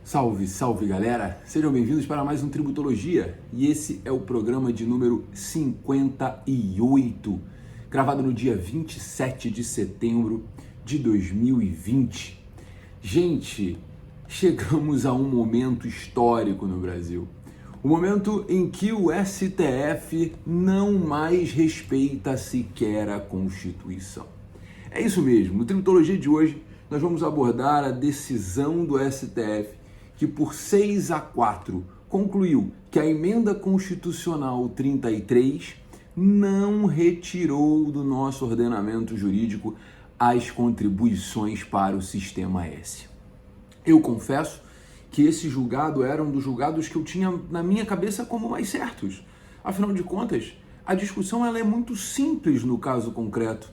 Salve, salve galera! Sejam bem-vindos para mais um Tributologia e esse é o programa de número 58, gravado no dia 27 de setembro de 2020. Gente, chegamos a um momento histórico no Brasil. O momento em que o STF não mais respeita sequer a Constituição. É isso mesmo, no Tributologia de hoje nós vamos abordar a decisão do STF que por 6-4 concluiu que a emenda constitucional 33 não retirou do nosso ordenamento jurídico as contribuições para o Sistema S. Eu confesso que esse julgado era um dos julgados que eu tinha na minha cabeça como mais certos. Afinal de contas, a discussão ela é muito simples no caso concreto,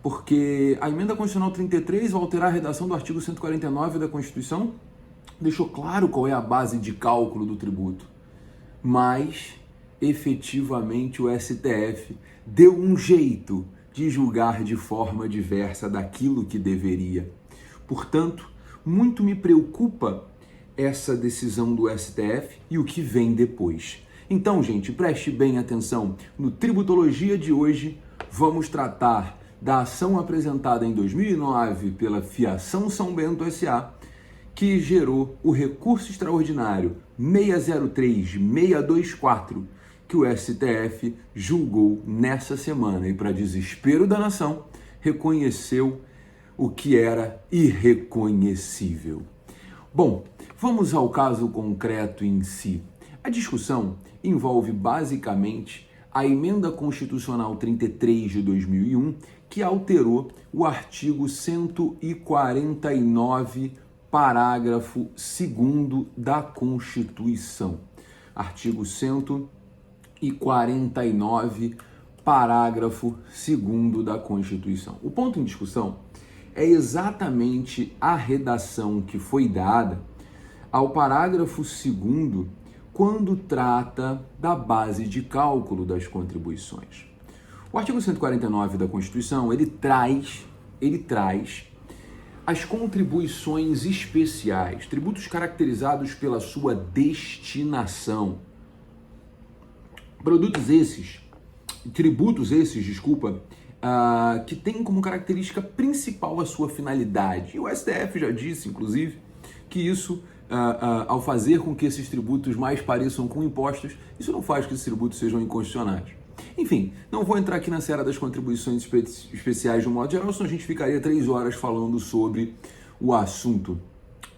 porque a emenda constitucional 33, ao alterar a redação do artigo 149 da Constituição, deixou claro qual é a base de cálculo do tributo, mas efetivamente o STF deu um jeito de julgar de forma diversa daquilo que deveria. Portanto, muito me preocupa essa decisão do STF e o que vem depois. Então, gente, preste bem atenção. No Tributologia de hoje, vamos tratar da ação apresentada em 2009 pela Fiação São Bento S.A., que gerou o recurso extraordinário 603624, que o STF julgou nessa semana e, para desespero da nação, reconheceu o que era irreconhecível. Bom, vamos ao caso concreto em si. A discussão envolve basicamente a emenda constitucional 33 de 2001, que alterou o artigo 149, parágrafo 2º da Constituição. Artigo 149, parágrafo 2º da Constituição. O ponto em discussão é exatamente a redação que foi dada ao parágrafo 2º quando trata da base de cálculo das contribuições. O artigo 149 da Constituição, ele traz as contribuições especiais, tributos caracterizados pela sua destinação. Tributos esses, que têm como característica principal a sua finalidade. E o STF já disse, inclusive, que isso, ao fazer com que esses tributos mais pareçam com impostos, isso não faz com que esses tributos sejam inconstitucionais. Enfim, não vou entrar aqui na seara das contribuições especiais de um modo geral, senão a gente ficaria 3 horas falando sobre o assunto.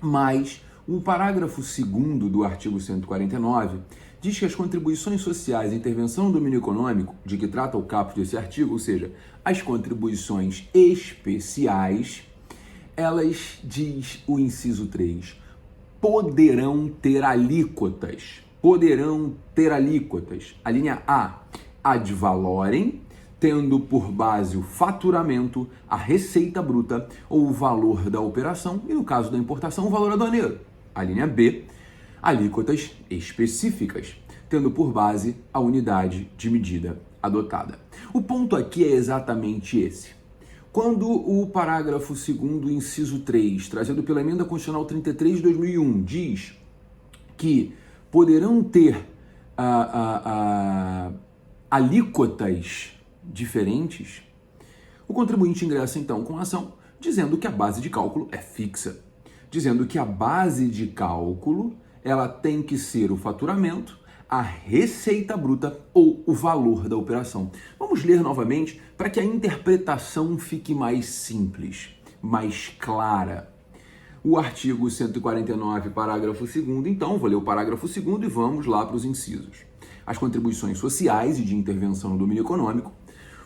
Mas o parágrafo 2º do artigo 149 diz que as contribuições sociais e intervenção no domínio econômico, de que trata o caput desse artigo, ou seja, as contribuições especiais, elas, diz o inciso 3, poderão ter alíquotas. A linha A, ad valorem, tendo por base o faturamento, a receita bruta ou o valor da operação e, no caso da importação, o valor aduaneiro. A linha B, alíquotas específicas, tendo por base a unidade de medida adotada. O ponto aqui é exatamente esse. Quando o parágrafo 2º, inciso 3, trazido pela emenda constitucional 33 de 2001, diz que poderão ter alíquotas diferentes, o contribuinte ingressa então com a ação dizendo que a base de cálculo é fixa, dizendo que a base de cálculo ela tem que ser o faturamento, a receita bruta ou o valor da operação. Vamos ler novamente para que a interpretação fique mais simples, mais clara. O artigo 149, parágrafo 2º, então, vou ler o parágrafo 2º e vamos lá para os incisos. As contribuições sociais e de intervenção no domínio econômico,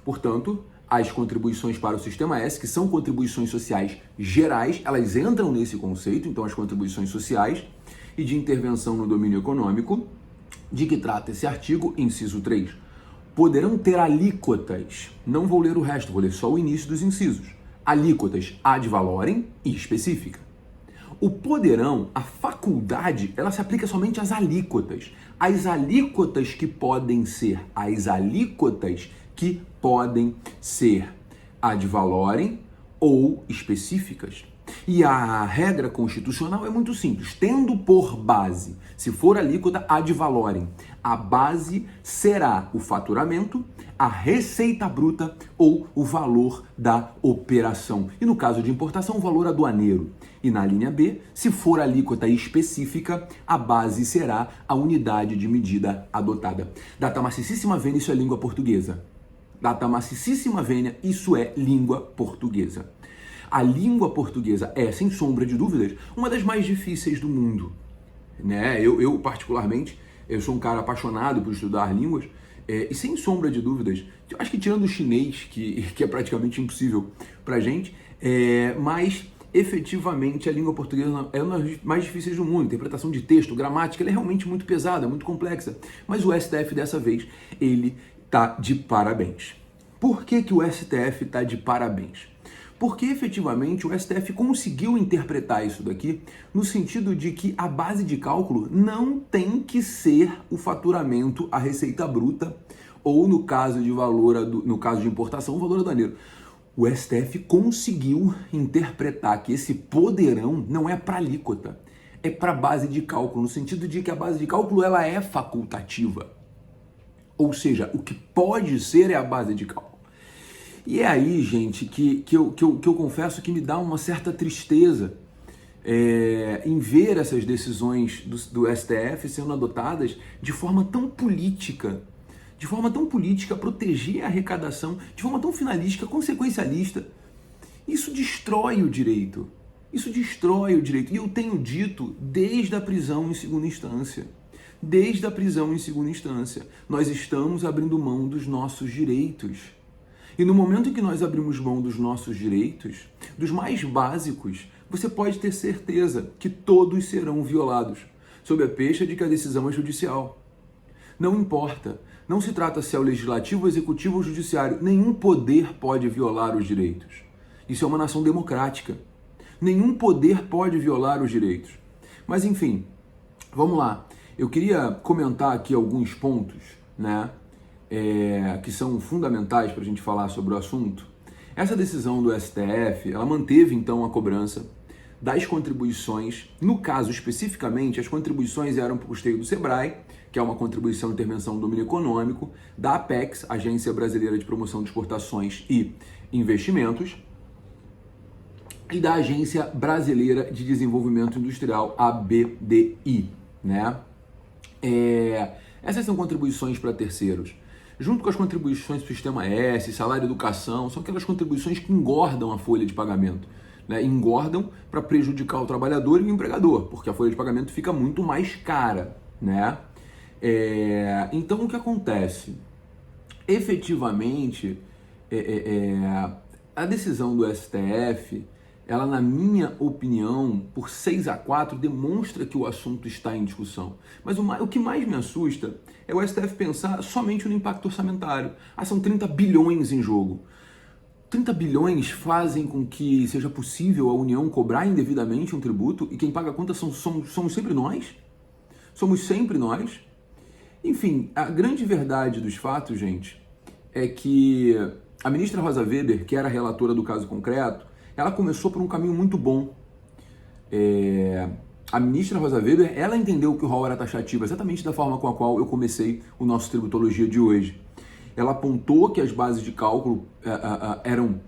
portanto, as contribuições para o Sistema S, que são contribuições sociais gerais, elas entram nesse conceito, então as contribuições sociais e de intervenção no domínio econômico, de que trata esse artigo, inciso 3, poderão ter alíquotas, não vou ler o resto, vou ler só o início dos incisos, alíquotas ad valorem e específica. O poderão, a faculdade, ela se aplica somente às alíquotas. As alíquotas que podem ser ad valorem ou específicas. E a regra constitucional é muito simples, tendo por base, se for alíquota ad valorem, a base será o faturamento, a receita bruta ou o valor da operação. E no caso de importação, o valor aduaneiro. E na linha B, se for alíquota específica, a base será a unidade de medida adotada. Data maciçíssima vênia, isso é língua portuguesa. Data maciçíssima vênia, isso é língua portuguesa. A língua portuguesa é, sem sombra de dúvidas, uma das mais difíceis do mundo. Né? Eu particularmente, eu sou um cara apaixonado por estudar línguas, e sem sombra de dúvidas, eu acho que tirando o chinês, que é praticamente impossível pra gente, mas efetivamente a língua portuguesa é uma das mais difíceis do mundo. Interpretação de texto, gramática, ela é realmente muito pesada, muito complexa. Mas o STF dessa vez, ele tá de parabéns. Por que o STF tá de parabéns? Porque efetivamente o STF conseguiu interpretar isso daqui no sentido de que a base de cálculo não tem que ser o faturamento, a receita bruta, ou no caso de no caso de importação, o valor aduaneiro. O STF conseguiu interpretar que esse poderão não é para alíquota, é para base de cálculo, no sentido de que a base de cálculo ela é facultativa. Ou seja, o que pode ser é a base de cálculo. E é aí, gente, que eu confesso que me dá uma certa tristeza em ver essas decisões do STF sendo adotadas de forma tão política, proteger a arrecadação, de forma tão finalística, consequencialista. Isso destrói o direito. E eu tenho dito desde a prisão em segunda instância. Nós estamos abrindo mão dos nossos direitos. E no momento em que nós abrimos mão dos nossos direitos, dos mais básicos, você pode ter certeza que todos serão violados, sob a peixe de que a decisão é judicial. Não importa, não se trata se é o legislativo, o executivo ou o judiciário, nenhum poder pode violar os direitos. Isso é uma nação democrática. Nenhum poder pode violar os direitos. Mas enfim, vamos lá. Eu queria comentar aqui alguns pontos, né? Que são fundamentais para a gente falar sobre o assunto. Essa decisão do STF, ela manteve então a cobrança das contribuições. No caso especificamente, as contribuições eram para o custeio do SEBRAE, que é uma contribuição de intervenção no domínio econômico, da Apex, Agência Brasileira de Promoção de Exportações e Investimentos, e da Agência Brasileira de Desenvolvimento Industrial, ABDI, né? Essas são contribuições para terceiros. Junto com as contribuições do Sistema S, salário e educação, são aquelas contribuições que engordam a folha de pagamento. Né? Engordam para prejudicar o trabalhador e o empregador, porque a folha de pagamento fica muito mais cara. Né? Então, o que acontece? Efetivamente, a decisão do STF, ela, na minha opinião, por 6-4, demonstra que o assunto está em discussão. Mas o que mais me assusta é o STF pensar somente no impacto orçamentário. São 30 bilhões em jogo. 30 bilhões fazem com que seja possível a União cobrar indevidamente um tributo e quem paga a conta somos sempre nós? Somos sempre nós? Enfim, a grande verdade dos fatos, gente, é que a ministra Rosa Weber, que era a relatora do caso concreto, ela começou por um caminho muito bom. A ministra Rosa Weber, ela entendeu que o rol era taxativo exatamente da forma com a qual eu comecei o nosso Tributologia de hoje. Ela apontou que as bases de cálculo eram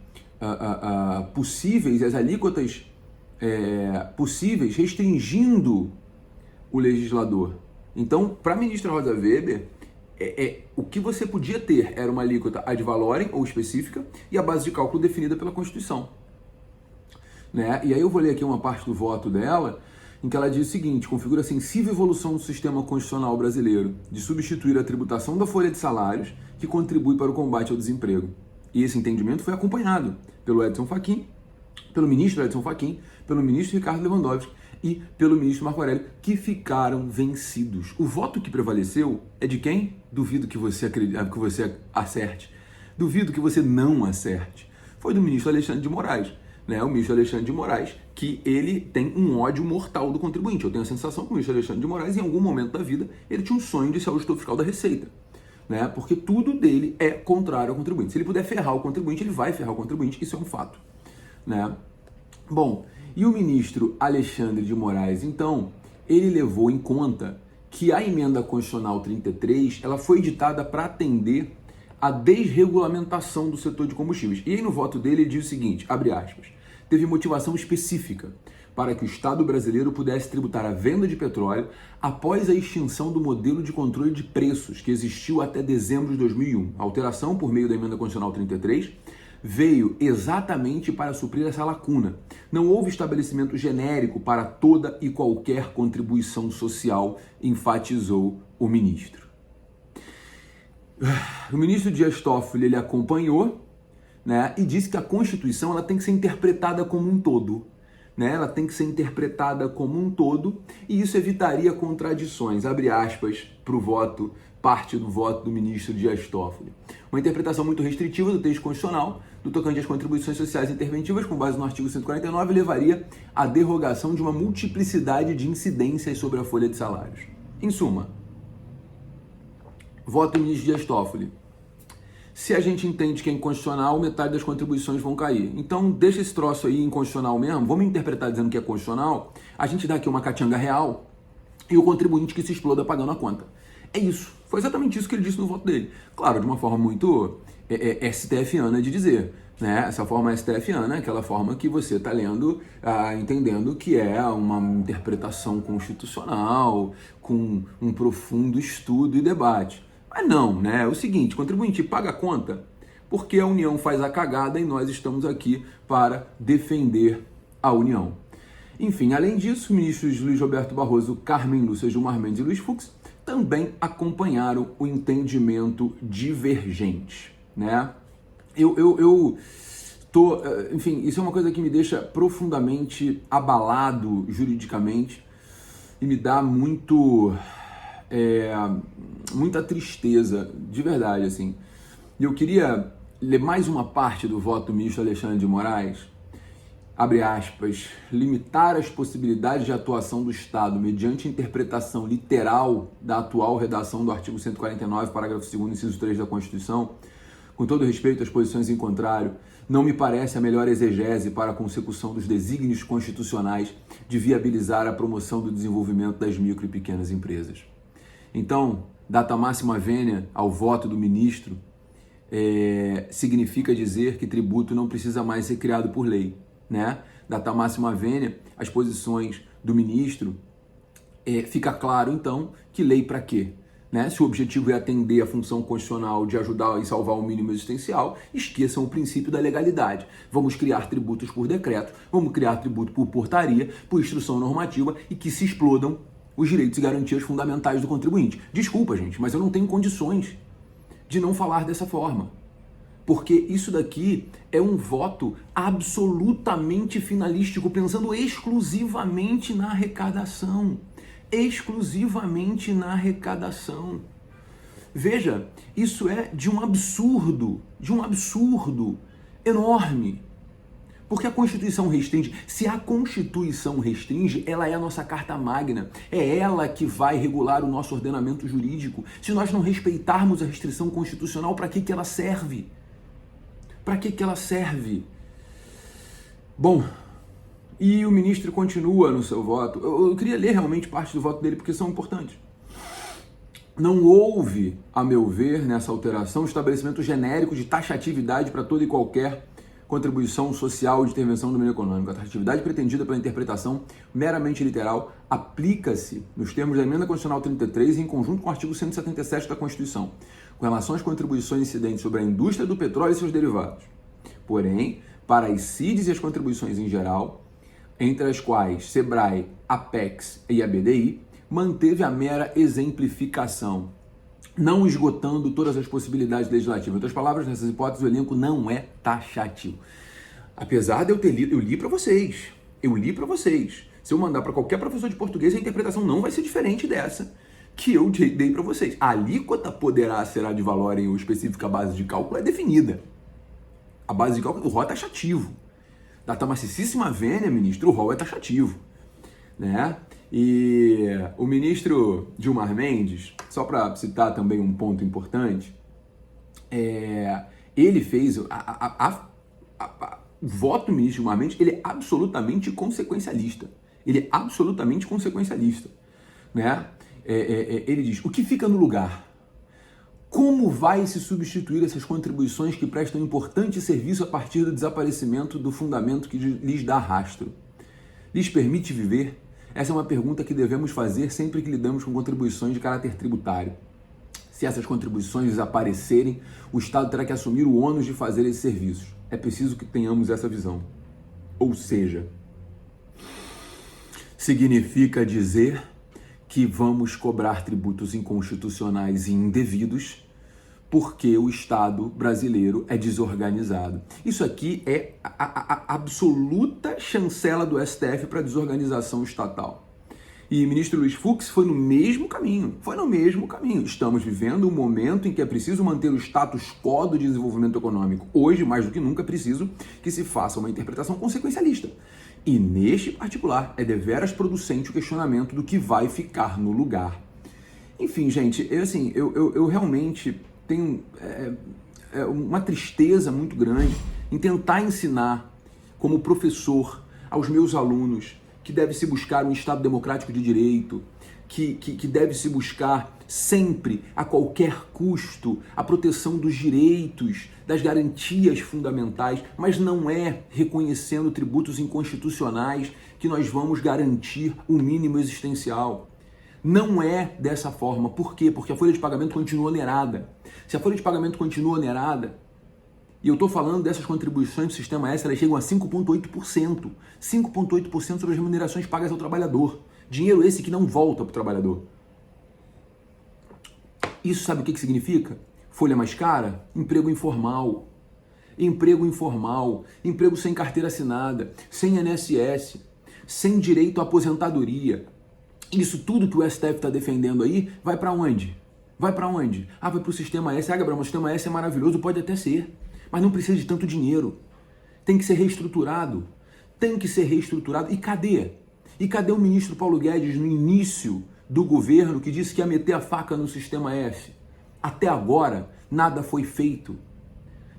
possíveis, as alíquotas possíveis, restringindo o legislador. Então, para a ministra Rosa Weber, o que você podia ter era uma alíquota ad valorem ou específica e a base de cálculo definida pela Constituição. Né? E aí eu vou ler aqui uma parte do voto dela, em que ela diz o seguinte: configura sensível evolução do sistema constitucional brasileiro de substituir a tributação da folha de salários que contribui para o combate ao desemprego. E esse entendimento foi acompanhado pelo ministro Edson Fachin, pelo ministro Ricardo Lewandowski e pelo ministro Marco Aurélio, que ficaram vencidos. O voto que prevaleceu é de quem? Duvido que você acerte. Duvido que você não acerte. Foi do ministro Alexandre de Moraes. Né, o ministro Alexandre de Moraes, que ele tem um ódio mortal do contribuinte. Eu tenho a sensação que o ministro Alexandre de Moraes, em algum momento da vida, ele tinha um sonho de ser auditor fiscal da Receita. Né, porque tudo dele é contrário ao contribuinte. Se ele puder ferrar o contribuinte, ele vai ferrar o contribuinte, isso é um fato. Né? Bom, E o ministro Alexandre de Moraes, então, ele levou em conta que a emenda constitucional 33, ela foi editada para atender a desregulamentação do setor de combustíveis. E aí no voto dele ele diz o seguinte, abre aspas, teve motivação específica para que o Estado brasileiro pudesse tributar a venda de petróleo após a extinção do modelo de controle de preços que existiu até dezembro de 2001. A alteração por meio da emenda constitucional 33 veio exatamente para suprir essa lacuna. Não houve estabelecimento genérico para toda e qualquer contribuição social, enfatizou o ministro. O ministro Dias Toffoli, ele acompanhou, né, e disse que a Constituição ela tem que ser interpretada como um todo. Né? Ela tem que ser interpretada como um todo e isso evitaria contradições, abre aspas, para o voto, parte do voto do ministro Dias Toffoli. Uma interpretação muito restritiva do texto constitucional, do tocante às contribuições sociais interventivas, com base no artigo 149, levaria à derrogação de uma multiplicidade de incidências sobre a folha de salários. Em suma, voto do ministro Dias Toffoli. Se a gente entende que é inconstitucional, metade das contribuições vão cair. Então, deixa esse troço aí inconstitucional mesmo, vamos interpretar dizendo que é constitucional, a gente dá aqui uma catianga real e o contribuinte que se exploda pagando a conta. É isso. Foi exatamente isso que ele disse no voto dele. Claro, de uma forma muito STFiana de dizer, né? Essa forma STFiana é aquela forma que você está lendo, entendendo que é uma interpretação constitucional, com um profundo estudo e debate. Mas não, né? É o seguinte, o contribuinte paga a conta porque a União faz a cagada e nós estamos aqui para defender a União. Enfim, além disso, os ministros Luiz Roberto Barroso, Carmen Lúcia, Gilmar Mendes e Luiz Fux também acompanharam o entendimento divergente, né? Enfim, isso é uma coisa que me deixa profundamente abalado juridicamente e me dá muita tristeza, de verdade, assim. E eu queria ler mais uma parte do voto do ministro Alexandre de Moraes, abre aspas, limitar as possibilidades de atuação do Estado mediante interpretação literal da atual redação do artigo 149, parágrafo 2º, inciso 3 da Constituição, com todo respeito às posições em contrário, não me parece a melhor exegese para a consecução dos desígnios constitucionais de viabilizar a promoção do desenvolvimento das micro e pequenas empresas. Então, data máxima vênia ao voto do ministro significa dizer que tributo não precisa mais ser criado por lei, né? Data máxima vênia, as posições do ministro, fica claro então que lei para quê? Né? Se o objetivo é atender a função constitucional de ajudar e salvar o mínimo existencial, esqueçam o princípio da legalidade. Vamos criar tributos por decreto, vamos criar tributo por portaria, por instrução normativa e que se explodam os direitos e garantias fundamentais do contribuinte. Desculpa, gente, mas eu não tenho condições de não falar dessa forma. Porque isso daqui é um voto absolutamente finalístico, pensando exclusivamente na arrecadação. Exclusivamente na arrecadação. Veja, isso é de um absurdo enorme. Porque a Constituição restringe. Se a Constituição restringe, ela é a nossa carta magna. É ela que vai regular o nosso ordenamento jurídico. Se nós não respeitarmos a restrição constitucional, para que ela serve? Para que ela serve? Bom, e o ministro continua no seu voto. Eu queria ler realmente parte do voto dele, porque são importantes. Não houve, a meu ver, nessa alteração, estabelecimento genérico de taxatividade para toda e qualquer contribuição social de intervenção no meio econômico. A taxatividade pretendida pela interpretação meramente literal aplica-se nos termos da Emenda Constitucional 33 em conjunto com o artigo 177 da Constituição, com relação às contribuições incidentes sobre a indústria do petróleo e seus derivados. Porém, para as CIDs e as contribuições em geral, entre as quais SEBRAE, APEX e a BDI, manteve a mera exemplificação, não esgotando todas as possibilidades legislativas. Em outras palavras, nessas hipóteses, o elenco não é taxativo. Apesar de eu ter lido, eu li para vocês. Se eu mandar para qualquer professor de português, a interpretação não vai ser diferente dessa que eu dei para vocês. A alíquota poderá ser ad valorem ou específica base de cálculo é definida. A base de cálculo, o rol é taxativo. Data massicíssima vênia, ministro, o rol é taxativo, né? E o ministro Gilmar Mendes, só para citar também um ponto importante, ele fez voto do ministro Gilmar Mendes, ele é absolutamente consequencialista. Ele é absolutamente consequencialista, né? Ele diz, o que fica no lugar? Como vai se substituir essas contribuições que prestam importante serviço a partir do desaparecimento do fundamento que lhes dá rastro? Lhes permite viver? Essa é uma pergunta que devemos fazer sempre que lidamos com contribuições de caráter tributário. Se essas contribuições desaparecerem, o Estado terá que assumir o ônus de fazer esses serviços. É preciso que tenhamos essa visão. Ou seja, significa dizer que vamos cobrar tributos inconstitucionais e indevidos porque o Estado brasileiro é desorganizado. Isso aqui é a absoluta chancela do STF para a desorganização estatal. E o ministro Luiz Fux foi no mesmo caminho, Estamos vivendo um momento em que é preciso manter o status quo do desenvolvimento econômico. Hoje, mais do que nunca, é preciso que se faça uma interpretação consequencialista. E neste particular, é deveras producente o questionamento do que vai ficar no lugar. Enfim, gente, eu realmente tenho uma tristeza muito grande em tentar ensinar como professor aos meus alunos que deve-se buscar um Estado democrático de direito, que deve-se buscar sempre, a qualquer custo, a proteção dos direitos, das garantias fundamentais, mas não é reconhecendo tributos inconstitucionais que nós vamos garantir o mínimo existencial. Não é dessa forma. Por quê? Porque a folha de pagamento continua onerada. Se a folha de pagamento continua onerada, e eu estou falando dessas contribuições do Sistema S, elas chegam a 5,8%. 5,8% sobre as remunerações pagas ao trabalhador. Dinheiro esse que não volta para o trabalhador. Isso sabe o que significa? Folha mais cara? Emprego informal. Emprego sem carteira assinada, sem INSS, sem direito à aposentadoria. Isso tudo que o STF está defendendo aí, vai para onde? Vai para o Sistema S. Gabriel, mas o Sistema S é maravilhoso, pode até ser. Mas não precisa de tanto dinheiro. Tem que ser reestruturado. E cadê? E cadê o ministro Paulo Guedes no início do governo que disse que ia meter a faca no Sistema S? Até agora, nada foi feito.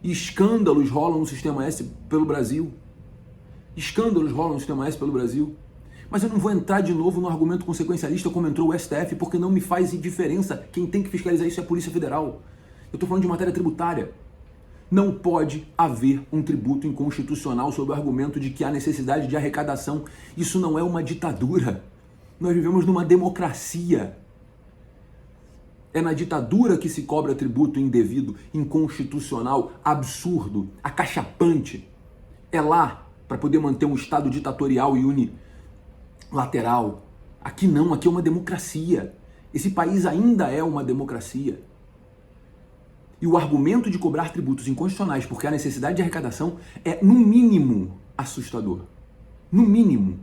E escândalos rolam no Sistema S pelo Brasil. Mas eu não vou entrar de novo no argumento consequencialista como entrou o STF, porque não me faz diferença. Quem tem que fiscalizar isso é a Polícia Federal. Eu estou falando de matéria tributária. Não pode haver um tributo inconstitucional sob o argumento de que há necessidade de arrecadação. Isso não é uma ditadura. Nós vivemos numa democracia. É na ditadura que se cobra tributo indevido, inconstitucional, absurdo, acachapante. É lá para poder manter um Estado ditatorial e unilateral. Aqui não, aqui é uma democracia. Esse país ainda é uma democracia. E o argumento de cobrar tributos inconstitucionais porque há necessidade de arrecadação é, no mínimo, assustador. No mínimo.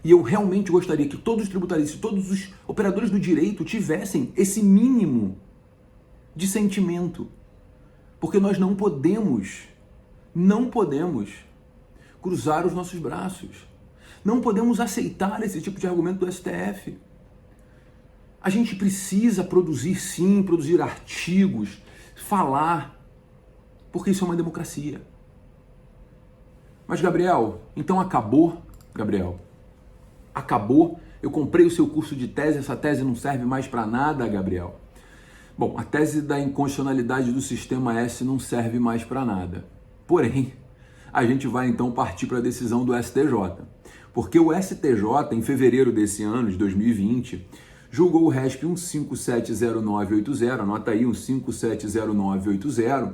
E eu realmente gostaria que todos os tributaristas, todos os operadores do direito tivessem esse mínimo de sentimento. Porque nós não podemos cruzar os nossos braços. Não podemos aceitar esse tipo de argumento do STF. A gente precisa produzir artigos, falar, porque isso é uma democracia. Mas, Gabriel, então acabou? Gabriel, acabou? Eu comprei o seu curso de tese, essa tese não serve mais para nada, Gabriel? Bom, a tese da inconstitucionalidade do Sistema S não serve mais para nada. Porém, a gente vai então partir para a decisão do STJ. Porque o STJ, em fevereiro desse ano, de 2020, julgou o RESP 1570980, anota aí, 1570980,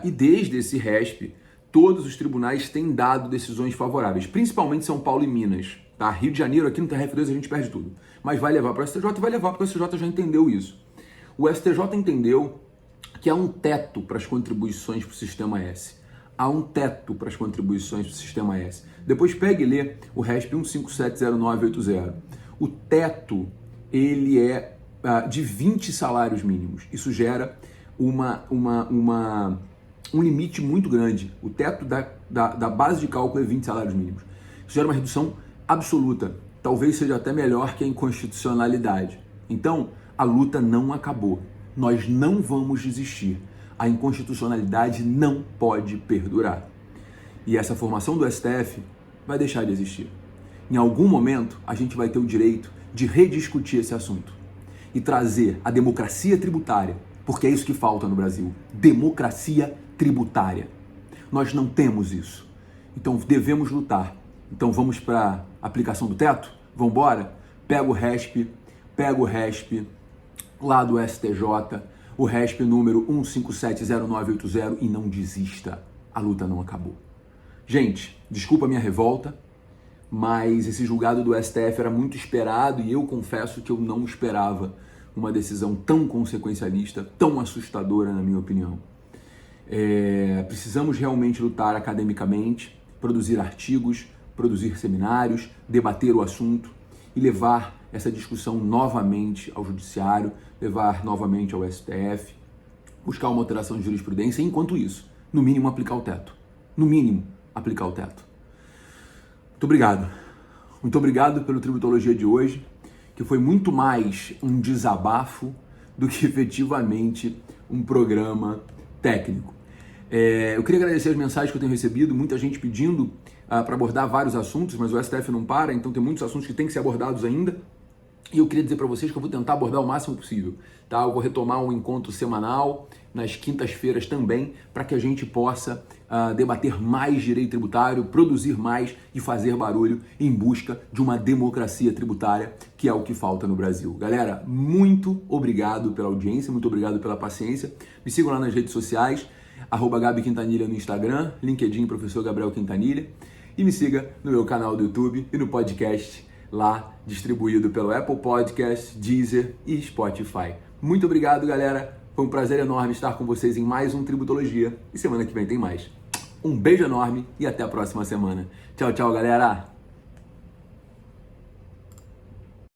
e desde esse RESP, todos os tribunais têm dado decisões favoráveis, principalmente São Paulo e Minas. Tá? Rio de Janeiro, aqui no TRF2 a gente perde tudo. Mas vai levar para o STJ e vai levar porque o STJ já entendeu isso. O STJ entendeu que há um teto para as contribuições para o Sistema S. Há um teto para as contribuições para o Sistema S. Depois pegue e lê o RESP 1570980. O teto, ele é de 20 salários mínimos. Isso gera um limite muito grande. O teto da base de cálculo é 20 salários mínimos. Isso gera uma redução absoluta. Talvez seja até melhor que a inconstitucionalidade. Então, a luta não acabou. Nós não vamos desistir. A inconstitucionalidade não pode perdurar. E essa formação do STF vai deixar de existir. Em algum momento, a gente vai ter o direito de rediscutir esse assunto e trazer a democracia tributária, porque é isso que falta no Brasil, democracia tributária. Nós não temos isso, então devemos lutar. Então vamos para a aplicação do teto? Vamos embora? Pega o RESP lá do STJ, o RESP número 1570980 e não desista, a luta não acabou. Gente, desculpa a minha revolta, mas esse julgado do STF era muito esperado e eu confesso que eu não esperava uma decisão tão consequencialista, tão assustadora, na minha opinião. Precisamos realmente lutar academicamente, produzir artigos, produzir seminários, debater o assunto e levar essa discussão novamente ao judiciário, levar novamente ao STF, buscar uma alteração de jurisprudência e, enquanto isso, no mínimo aplicar o teto. No mínimo, aplicar o teto. Muito obrigado. Muito obrigado pelo Tributologia de hoje, que foi muito mais um desabafo do que efetivamente um programa técnico. Eu queria agradecer as mensagens que eu tenho recebido, muita gente pedindo para abordar vários assuntos, mas o STF não para, então tem muitos assuntos que têm que ser abordados ainda. E eu queria dizer para vocês que eu vou tentar abordar o máximo possível, tá? Eu vou retomar um encontro semanal, nas quintas-feiras também, para que a gente possa debater mais direito tributário, produzir mais e fazer barulho em busca de uma democracia tributária, que é o que falta no Brasil. Galera, muito obrigado pela audiência, muito obrigado pela paciência. Me sigam lá nas redes sociais, @Gabi Quintanilha no Instagram, LinkedIn Professor Gabriel Quintanilha, e me siga no meu canal do YouTube e no podcast lá distribuído pelo Apple Podcast, Deezer e Spotify. Muito obrigado, galera. Foi um prazer enorme estar com vocês em mais um Tributologia e semana que vem tem mais. Um beijo enorme e até a próxima semana. Tchau, tchau, galera!